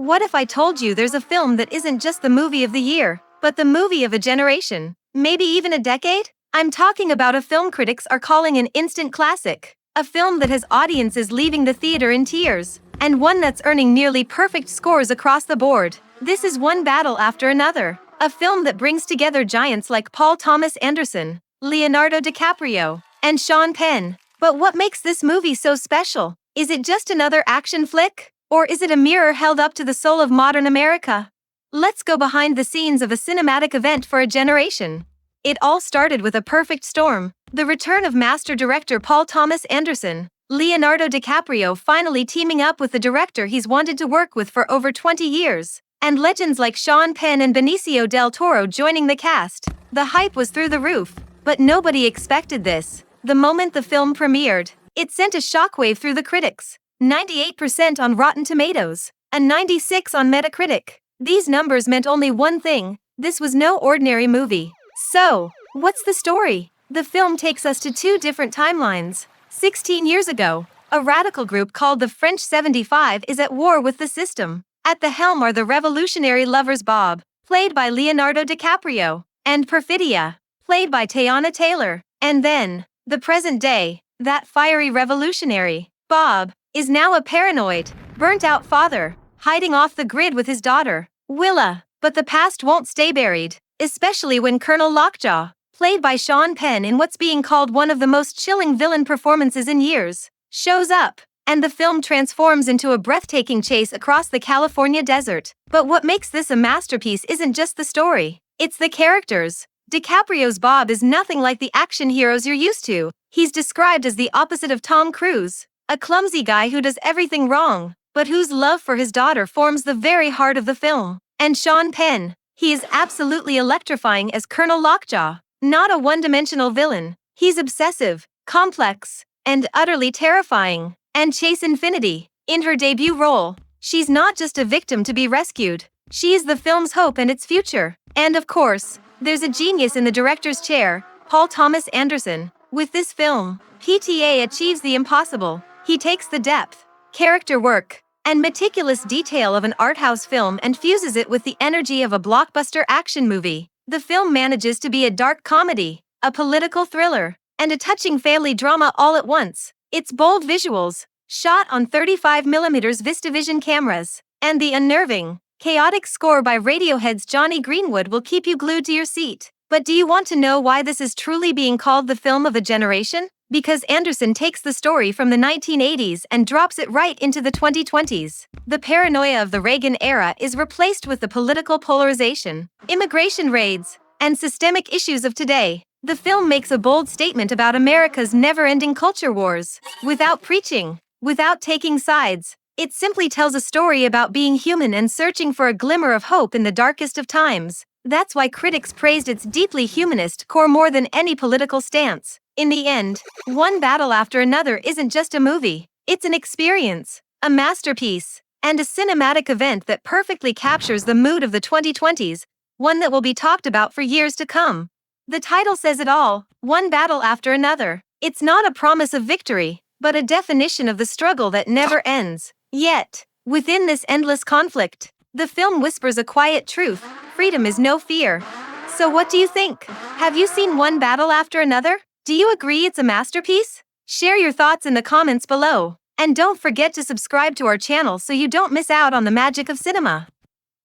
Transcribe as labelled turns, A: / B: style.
A: What if I told you there's a film that isn't just the movie of the year, but the movie of a generation, maybe even a decade? I'm talking about a film critics are calling an instant classic. A film that has audiences leaving the theater in tears, and one that's earning nearly perfect scores across the board. This is One Battle After Another, a film that brings together giants like Paul Thomas Anderson, Leonardo DiCaprio, and Sean Penn. But what makes this movie so special? Is it just another action flick? Or is it a mirror held up to the soul of modern America? Let's go behind the scenes of a cinematic event for a generation. It all started with a perfect storm, the return of master director Paul Thomas Anderson, Leonardo DiCaprio finally teaming up with the director he's wanted to work with for over 20 years, and legends like Sean Penn and Benicio del Toro joining the cast. The hype was through the roof, but nobody expected this. The moment the film premiered, it sent a shockwave through the critics. 98% on Rotten Tomatoes, and 96 on Metacritic. These numbers meant only one thing: this was no ordinary movie. So, what's the story? The film takes us to two different timelines. 16 years ago, a radical group called the French 75 is at war with the system. At the helm are the revolutionary lovers Bob, played by Leonardo DiCaprio, and Perfidia, played by Teyana Taylor. And then, the present day, that fiery revolutionary, Bob, is now a paranoid, burnt-out father, hiding off the grid with his daughter, Willa. But the past won't stay buried, especially when Colonel Lockjaw, played by Sean Penn in what's being called one of the most chilling villain performances in years, shows up, and the film transforms into a breathtaking chase across the California desert. But what makes this a masterpiece isn't just the story, it's the characters. DiCaprio's Bob is nothing like the action heroes you're used to. He's described as the opposite of Tom Cruise, a clumsy guy who does everything wrong, but whose love for his daughter forms the very heart of the film. And Sean Penn, he is absolutely electrifying as Colonel Lockjaw. Not a one-dimensional villain, he's obsessive, complex, and utterly terrifying. And Chase Infiniti, in her debut role, she's not just a victim to be rescued, she is the film's hope and its future. And of course, there's a genius in the director's chair, Paul Thomas Anderson. With this film, PTA achieves the impossible. He takes the depth, character work, and meticulous detail of an art house film and fuses it with the energy of a blockbuster action movie. The film manages to be a dark comedy, a political thriller, and a touching family drama all at once. Its bold visuals, shot on 35mm VistaVision cameras, and the unnerving, chaotic score by Radiohead's Jonny Greenwood will keep you glued to your seat. But do you want to know why this is truly being called the film of a generation? Because Anderson takes the story from the 1980s and drops it right into the 2020s. The paranoia of the Reagan era is replaced with the political polarization, immigration raids, and systemic issues of today. The film makes a bold statement about America's never-ending culture wars. Without preaching, without taking sides, it simply tells a story about being human and searching for a glimmer of hope in the darkest of times. That's why critics praised its deeply humanist core more than any political stance. In the end, One Battle After Another isn't just a movie, it's an experience, a masterpiece, and a cinematic event that perfectly captures the mood of the 2020s, one that will be talked about for years to come. The title says it all, One Battle After Another. It's not a promise of victory, but a definition of the struggle that never ends. Yet, within this endless conflict, the film whispers a quiet truth: freedom is no fear. So what do you think? Have you seen One Battle After Another? Do you agree it's a masterpiece? Share your thoughts in the comments below. And don't forget to subscribe to our channel so you don't miss out on the magic of cinema.